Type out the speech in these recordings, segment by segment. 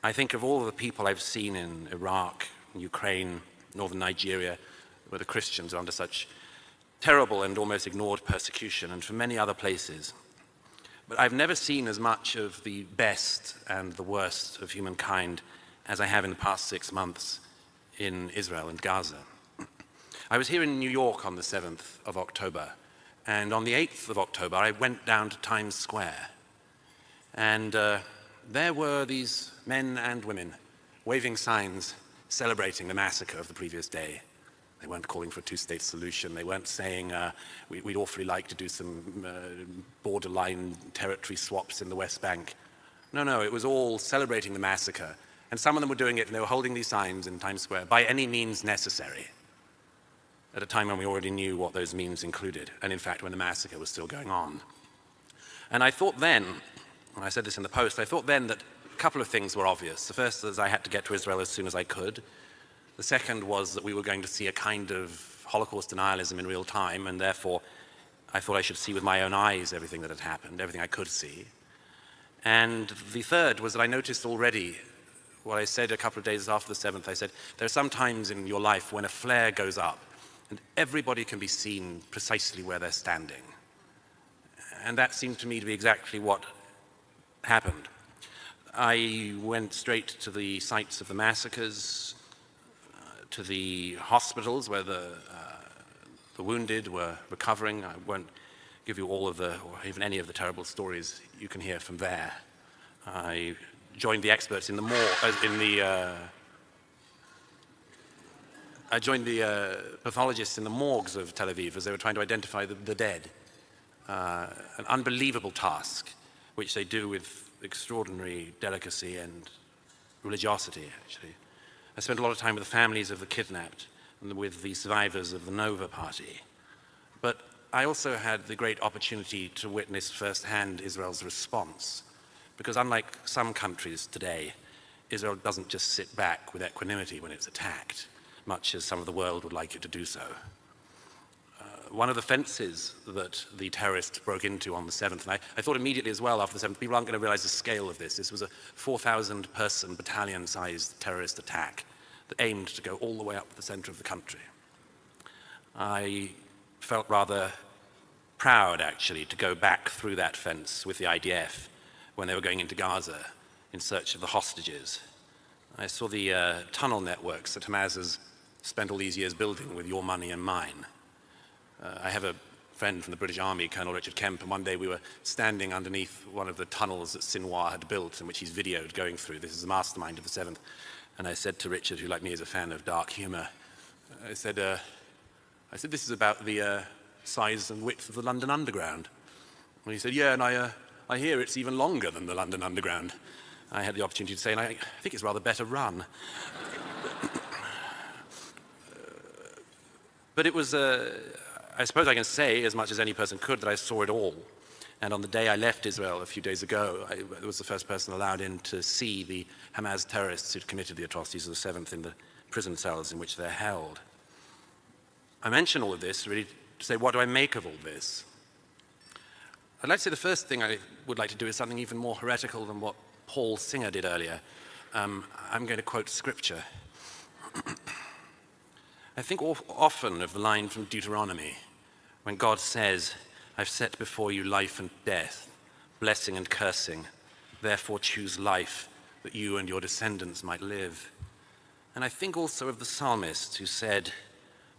I think of all the people I've seen in Iraq, Ukraine, northern Nigeria, where the Christians are under such terrible and almost ignored persecution, and from many other places. But I've never seen as much of the best and the worst of humankind as I have in the past 6 months in Israel and Gaza. I was here in New York on the 7th of October, and on the 8th of October I went down to Times Square, and there were these men and women waving signs celebrating the massacre of the previous day. They weren't calling for a two-state solution. They weren't saying we'd awfully like to do some borderline territory swaps in the West Bank. No, it was all celebrating the massacre. And some of them were doing it, and they were holding these signs in Times Square, by any means necessary, at a time when we already knew what those means included, and in fact when the massacre was still going on. And I thought then, and I said this in the Post, I thought then that a couple of things were obvious. The first is I had to get to Israel as soon as I could. The second was that we were going to see a kind of Holocaust denialism in real time, and therefore I thought I should see with my own eyes everything that had happened, everything I could see. And the third was that I noticed already what I said a couple of days after the 7th. I said, there are some times in your life when a flare goes up and everybody can be seen precisely where they're standing. And that seemed to me to be exactly what happened. I went straight to the sites of the massacres, to the hospitals where the wounded were recovering. I won't give you all of the, or even any of the terrible stories you can hear from there. I joined the experts in the I joined the pathologists in the morgues of Tel Aviv as they were trying to identify the dead. An unbelievable task, which they do with extraordinary delicacy and religiosity, actually. I spent a lot of time with the families of the kidnapped and with the survivors of the Nova Party. But I also had the great opportunity to witness firsthand Israel's response. Because unlike some countries today, Israel doesn't just sit back with equanimity when it's attacked, much as some of the world would like it to do so. One of the fences that the terrorists broke into on the 7th, and I thought immediately as well after the 7th, people aren't going to realize the scale of this. This was a 4,000-person battalion-sized terrorist attack that aimed to go all the way up the center of the country. I felt rather proud, actually, to go back through that fence with the IDF when they were going into Gaza in search of the hostages. I saw the tunnel networks that Hamas has spent all these years building with your money and mine. I have a friend from the British Army, Colonel Richard Kemp, and one day we were standing underneath one of the tunnels that Sinwar had built, in which he's videoed going through. This is the mastermind of the 7th. And I said to Richard, who like me is a fan of dark humor, I said, this is about the size and width of the London Underground. And he said, yeah, and I hear it's even longer than the London Underground. I had the opportunity to say, and I think it's rather better run. But it was, I suppose I can say, as much as any person could, that I saw it all. And on the day I left Israel a few days ago, I was the first person allowed in to see the Hamas terrorists who'd committed the atrocities of the 7th in the prison cells in which they're held. I mention all of this really to say, what do I make of all this? I'd like to say the first thing I would like to do is something even more heretical than what Paul Singer did earlier. I'm going to quote scripture. I think often of the line from Deuteronomy, when God says, I've set before you life and death, blessing and cursing, therefore choose life, that you and your descendants might live. And I think also of the psalmist who said,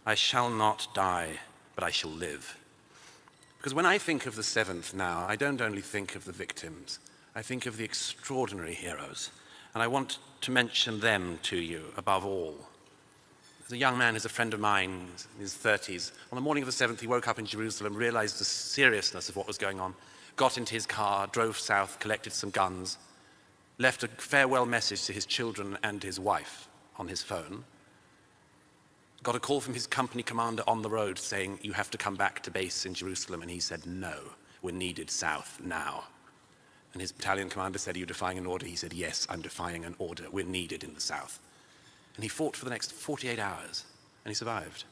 I shall not die, but I shall live. Because when I think of the 7th now, I don't only think of the victims, I think of the extraordinary heroes. And I want to mention them to you above all. There's a young man who's a friend of mine in his 30s. On the morning of the 7th, he woke up in Jerusalem, realized the seriousness of what was going on, got into his car, drove south, collected some guns, left a farewell message to his children and his wife on his phone, got a call from his company commander on the road saying, you have to come back to base in Jerusalem. And he said, no, we're needed south now. And his battalion commander said, are you defying an order? He said, yes, I'm defying an order. We're needed in the south. And he fought for the next 48 hours, and he survived.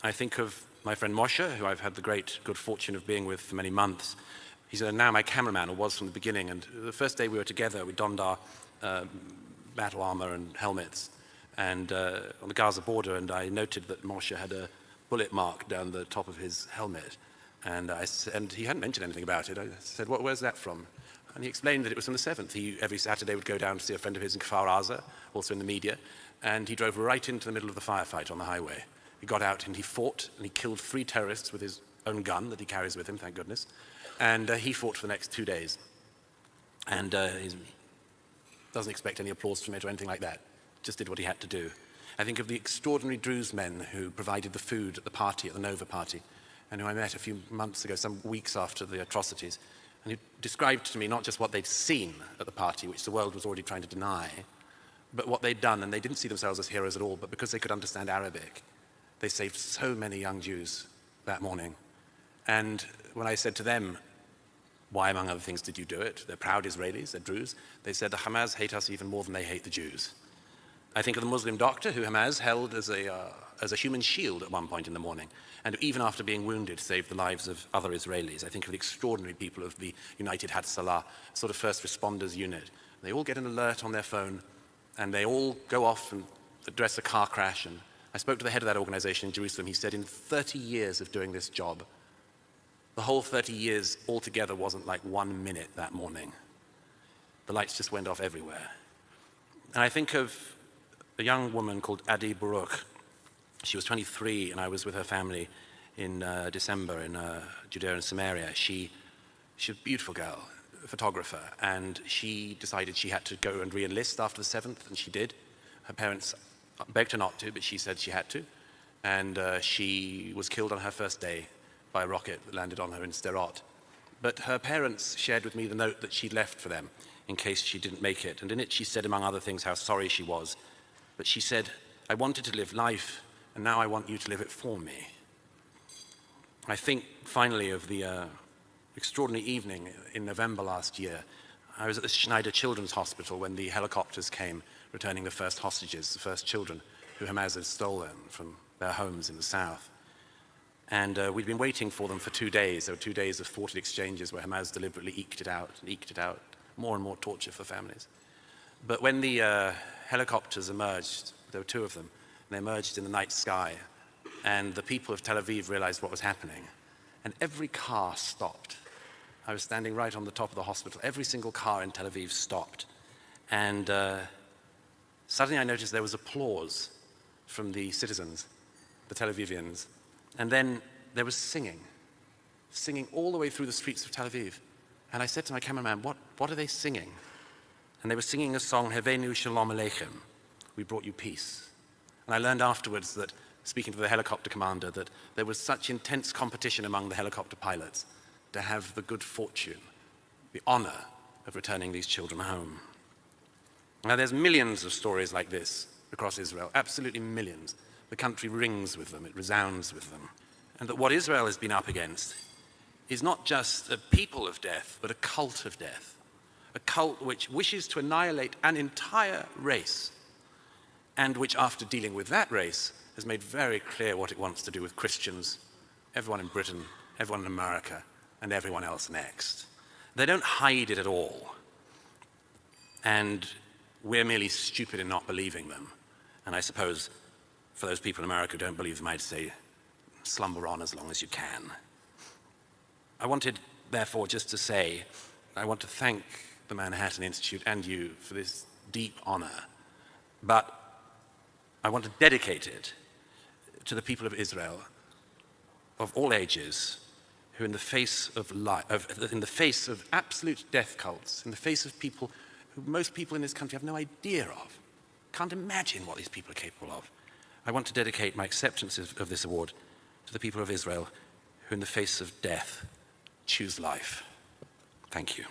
I think of my friend Moshe, who I've had the great good fortune of being with for many months. He's now my cameraman, or was from the beginning, and the first day we were together, we donned our battle armor and helmets, and on the Gaza border, and I noted that Moshe had a bullet mark down the top of his helmet, and he hadn't mentioned anything about it. I said, where's that from? And he explained that it was from the 7th. He, every Saturday, would go down to see a friend of his in Kfar Aza, also in the media, and he drove right into the middle of the firefight on the highway. He got out and he fought, and he killed 3 terrorists with his own gun that he carries with him, thank goodness, and he fought for the next 2 days. And he doesn't expect any applause from it or anything like that, just did what he had to do. I think of the extraordinary Druze men who provided the food at the party, at the Nova party, and who I met a few months ago, some weeks after the atrocities, and who described to me not just what they'd seen at the party, which the world was already trying to deny, but what they'd done, and they didn't see themselves as heroes at all, but because they could understand Arabic, they saved so many young Jews that morning. And when I said to them, why, among other things, did you do it? They're proud Israelis, they're Druze. They said the Hamas hate us even more than they hate the Jews. I think of the Muslim doctor who Hamas held as a human shield at one point in the morning, and even after being wounded, saved the lives of other Israelis. I think of the extraordinary people of the United Hatzalah, sort of first responders unit. They all get an alert on their phone, and they all go off and address a car crash. And I spoke to the head of that organization in Jerusalem. He said in 30 years of doing this job, the whole 30 years altogether wasn't like 1 minute that morning. The lights just went off everywhere. And I think of a young woman called Adi Baruch. She was 23, and I was with her family in December in Judea and Samaria. She was a beautiful girl, a photographer, and she decided she had to go and re-enlist after the 7th, and she did. Her parents begged her not to, but she said she had to. And she was killed on her first day by a rocket that landed on her in Sderot. But her parents shared with me the note that she'd left for them in case she didn't make it. And in it she said, among other things, how sorry she was. But she said, I wanted to live life, and now I want you to live it for me. I think, finally, of the extraordinary evening in November last year. I was at the Schneider Children's Hospital when the helicopters came, returning the first hostages, the first children who Hamas had stolen from their homes in the south. And we'd been waiting for them for 2 days. There were 2 days of thwarted exchanges where Hamas deliberately eked it out, more and more torture for families. But when the helicopters emerged, there were 2 of them, and they emerged in the night sky, and the people of Tel Aviv realized what was happening, and every car stopped. I was standing right on the top of the hospital. Every single car in Tel Aviv stopped. And suddenly I noticed there was applause from the citizens, the Tel Avivians. And then there was singing all the way through the streets of Tel Aviv. And I said to my cameraman, what are they singing? And they were singing a song, Hevenu Shalom Aleichem, we brought you peace. And I learned afterwards that, speaking to the helicopter commander, that there was such intense competition among the helicopter pilots to have the good fortune, the honor of returning these children home. Now there's millions of stories like this across Israel, absolutely millions. The country rings with them, it resounds with them. And that what Israel has been up against is not just a people of death, but a cult of death. A cult which wishes to annihilate an entire race, and which, after dealing with that race, has made very clear what it wants to do with Christians, everyone in Britain, everyone in America, and everyone else next. They don't hide it at all. And we're merely stupid in not believing them. And I suppose for those people in America who don't believe them, I'd say, slumber on as long as you can. I wanted, therefore, just to say, I want to thank the Manhattan Institute and you for this deep honor, but I want to dedicate it to the people of Israel of all ages who in the face of absolute death cults, in the face of people who most people in this country have no idea of, can't imagine what these people are capable of. I want to dedicate my acceptance of this award to the people of Israel who in the face of death choose life. Thank you.